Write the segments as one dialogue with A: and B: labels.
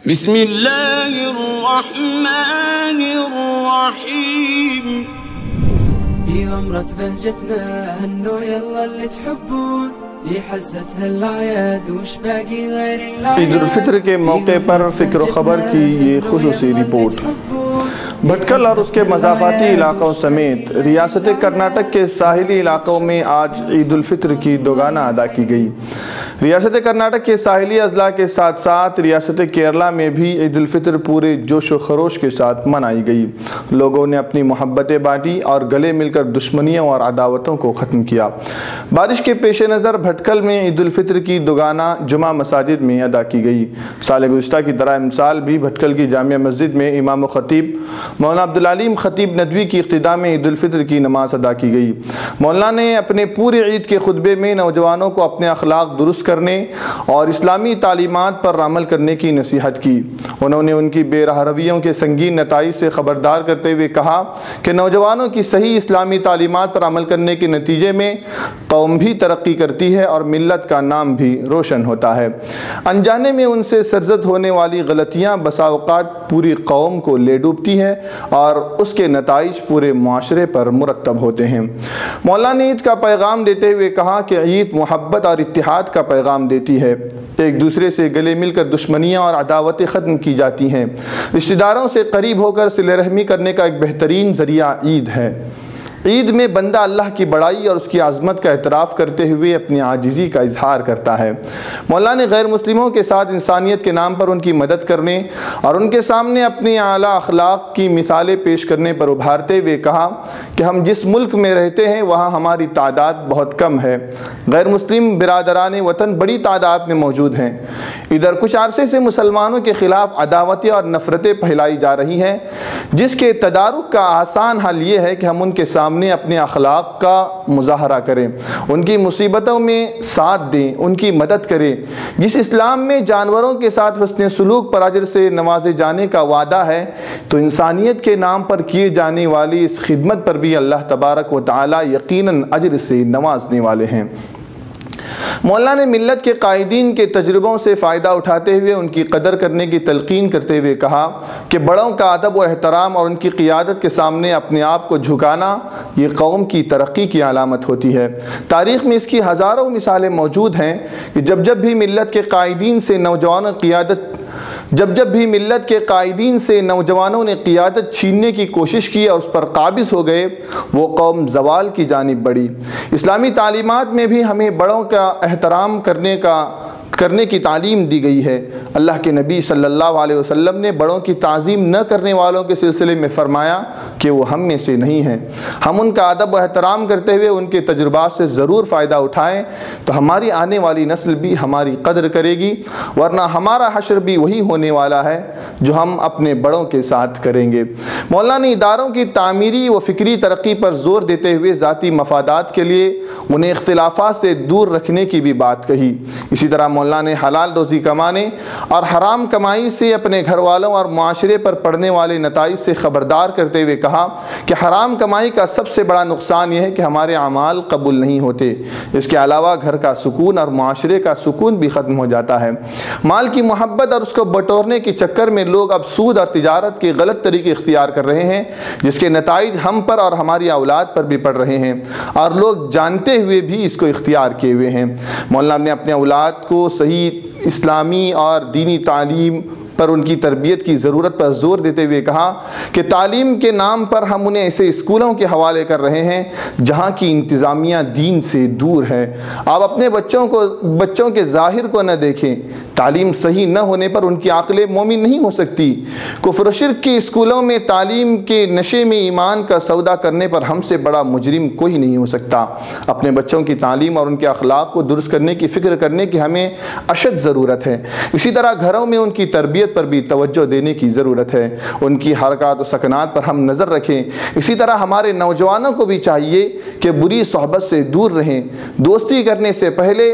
A: بسم الله الرحمن الرحيم.
B: في غمرة بهجتنا هنوا يلا اللي تحبون، في حزتها الأعياد وش باقي غير الأعياد.
C: عید الفطر کے موقع پر فکر و خبر کی یہ خصوصی رپورٹ۔ بھٹکل اور اس کے مضافاتی علاقوں سمیت ریاست کرناٹک کے ساحلی علاقوں میں آج عید الفطر کی دوگانہ ادا کی گئی۔ ریاست کرناٹک کے ساحلی اضلاع کے ساتھ ساتھ ریاست کیرلا میں بھی عید الفطر پورے جوش و خروش کے ساتھ منائی گئی۔ لوگوں نے اپنی محبتیں بانٹی اور گلے مل کر دشمنیوں اور عداوتوں کو ختم کیا۔ بارش کے پیش نظر بھٹکل میں عید الفطر کی دوگانہ جمعہ مساجد میں ادا کی گئی۔ سال گزشتہ کی طرح امسال بھی بھٹکل کی جامع مسجد میں امام و خطیب مولانا عبدالعلیم خطیب ندوی کی اقتداء میں عید الفطر کی نماز ادا کی گئی۔ مولانا نے اپنے پورے عید کے خطبے میں نوجوانوں کو اپنے اخلاق درست کرنے اور اسلامی تعلیمات پر عمل کرنے کی نصیحت کی۔ انہوں نے ان کی بے راہ رویوں کے سنگین نتائج سے خبردار کرتے ہوئے کہا کہ نوجوانوں کی صحیح اسلامی تعلیمات پر عمل کرنے کے نتیجے میں قوم بھی ترقی کرتی ہے اور ملت کا نام بھی روشن ہوتا ہے۔ انجانے میں ان سے سرزد ہونے والی غلطیاں بسا اوقات پوری قوم کو لے ڈوبتی ہے اور اس کے نتائج پورے معاشرے پر مرتب ہوتے ہیں۔ مولانا نے عید کا پیغام دیتے ہوئے کہا کہ عید محبت اور اتحاد کا پیغام دیتی ہے۔ ایک دوسرے سے گلے مل کر دشمنیاں اور عداوتیں ختم کی جاتی ہیں۔ رشتہ داروں سے قریب ہو کر صلہ رحمی کرنے کا ایک بہترین ذریعہ عید ہے۔ عید میں بندہ اللہ کی بڑائی اور اس کی عظمت کا اعتراف کرتے ہوئے اپنی عاجزی کا اظہار کرتا ہے۔ مولانا نے غیر مسلموں کے ساتھ انسانیت کے نام پر ان کی مدد کرنے اور ان کے سامنے اپنی اعلیٰ اخلاق کی مثالیں پیش کرنے پر ابھارتے ہوئے کہا کہ ہم جس ملک میں رہتے ہیں وہاں ہماری تعداد بہت کم ہے، غیر مسلم برادران وطن بڑی تعداد میں موجود ہیں۔ ادھر کچھ عرصے سے مسلمانوں کے خلاف عداوتیں اور نفرتیں پھیلائی جا رہی ہیں، جس کے تدارک کا آسان حل یہ ہے کہ ہم ان کے سامنے اپنے اخلاق کا مظاہرہ کریں، ان کی مصیبتوں میں ساتھ دیں، ان کی مدد کریں۔ جس اسلام میں جانوروں کے ساتھ حسن سلوک پر اجر سے نوازے جانے کا وعدہ ہے، تو انسانیت کے نام پر کیے جانے والی اس خدمت پر بھی اللہ تبارک و تعالی یقیناً اجر سے نوازنے والے ہیں۔ مولانا نے ملت کے قائدین کے تجربوں سے فائدہ اٹھاتے ہوئے ان کی قدر کرنے کی تلقین کرتے ہوئے کہا کہ بڑوں کا ادب و احترام اور ان کی قیادت کے سامنے اپنے آپ کو جھکانا یہ قوم کی ترقی کی علامت ہوتی ہے۔ تاریخ میں اس کی ہزاروں مثالیں موجود ہیں کہ جب بھی ملت کے قائدین سے نوجوانوں نے قیادت چھیننے کی کوشش کی اور اس پر قابض ہو گئے، وہ قوم زوال کی جانب بڑھی۔ اسلامی تعلیمات میں بھی ہمیں بڑوں کا احترام کرنے کی تعلیم دی گئی ہے۔ اللہ کے نبی صلی اللہ علیہ وسلم نے بڑوں کی تعظیم نہ کرنے والوں کے سلسلے میں فرمایا کہ وہ ہم میں سے نہیں ہیں۔ ہم ان کا ادب و احترام کرتے ہوئے ان کے تجربات سے ضرور فائدہ اٹھائیں تو ہماری آنے والی نسل بھی ہماری قدر کرے گی، ورنہ ہمارا حشر بھی وہی ہونے والا ہے جو ہم اپنے بڑوں کے ساتھ کریں گے۔ مولانا نے اداروں کی تعمیری و فکری ترقی پر زور دیتے ہوئے ذاتی مفادات کے لیے انہیں اختلافات سے دور رکھنے کی بھی بات کہی۔ اسی طرح مولانا نے حلال روزی کمانے اور حرام کمائی سے اپنے گھر والوں اور معاشرے پر پڑنے والے نتائج سے خبردار کرتے ہوئے کہا کہ حرام کمائی کا سب سے بڑا نقصان یہ ہے کہ ہمارے اعمال قبول نہیں ہوتے۔ اس کے علاوہ گھر کا سکون اور معاشرے کا سکون بھی ختم ہو جاتا ہے۔ مال کی محبت اور اس کو بٹورنے کے چکر میں لوگ اب سود اور تجارت کے غلط طریقے اختیار کر رہے ہیں، جس کے نتائج ہم پر اور ہماری اولاد پر بھی پڑ رہے ہیں اور لوگ جانتے ہوئے بھی اس کو اختیار کیے ہوئے ہیں۔ مولانا نے اپنے اولاد کو صحیح اسلامی اور دینی تعلیم پر ان کی تربیت کی ضرورت پر زور دیتے ہوئے کہا کہ تعلیم کے نام پر ہم انہیں ایسے اسکولوں کے حوالے کر رہے ہیں جہاں کی انتظامیہ دین سے دور ہے۔ آپ اپنے بچوں کے ظاہر کو نہ دیکھیں، تعلیم صحیح نہ ہونے پر ان کی عقل مومن نہیں ہو سکتی۔ کفر و شرک کے اسکولوں میں تعلیم کے نشے میں ایمان کا سودا کرنے پر ہم سے بڑا مجرم کوئی نہیں ہو سکتا۔ اپنے بچوں کی تعلیم اور ان کے اخلاق کو درست کرنے کی فکر کرنے کی ہمیں اشد ضرورت ہے۔ اسی طرح گھروں میں ان کی تربیت پر بھی توجہ دینے کی ضرورت ہے، ان کی حرکات و سکنات پر ہم نظر رکھیں۔ اسی طرح ہمارے نوجوانوں کو بھی چاہیے کہ بری صحبت سے دور رہیں، دوستی کرنے سے پہلے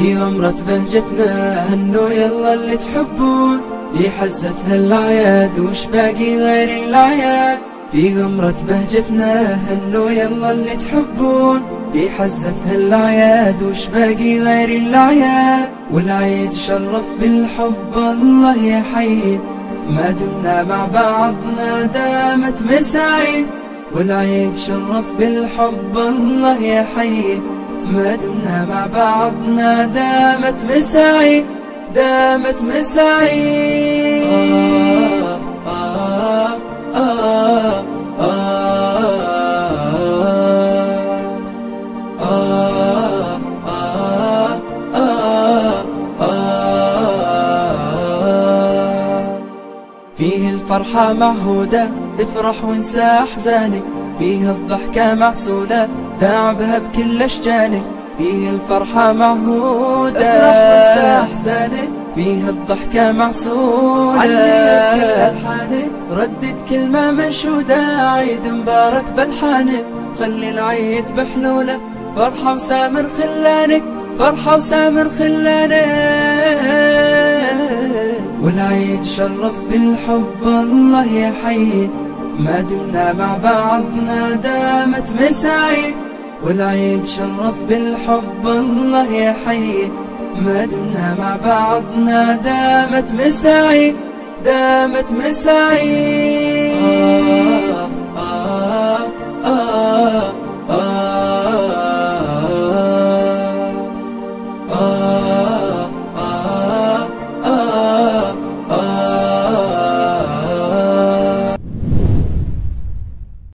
B: في غمرة بهجتنا هنوا يلا اللي تحبون، في حزتها الأعياد وش باقي غير الأعياد. في غمرة بهجتنا هنوا يلا اللي تحبون، في حزتها الأعياد وش باقي غير الأعياد. والعيد شرف بالحب الله يحيي، ما دمنا مع بعضنا دامت مساعيد. والعيد شرف بالحب الله يحيي، ما دمنا مع بعضنا دامت مساعيد دامت مساعيد. فيه الفرحة معهودة، افرح وانسى أحزانك. فيه الضحكة معسولة، داعبها بكل أشجانك. فيه الفرحة معهودة، افرح وانسى أحزانك. فيه الضحكة معسولة، عليك كل ألحانك. ردد كلمة منشودة، عيد مبارك بلحانك. خلي العيد بحلولك، فرحة وسامر خلانك، فرحة وسامر خلانك. والعيد شرف بالحب الله يحيي، ما دمنا مع بعضنا دامت مساعيد. والعيد شرف بالحب الله يحيي، ما دمنا مع بعضنا دامت مساعيد دامت مساعيد.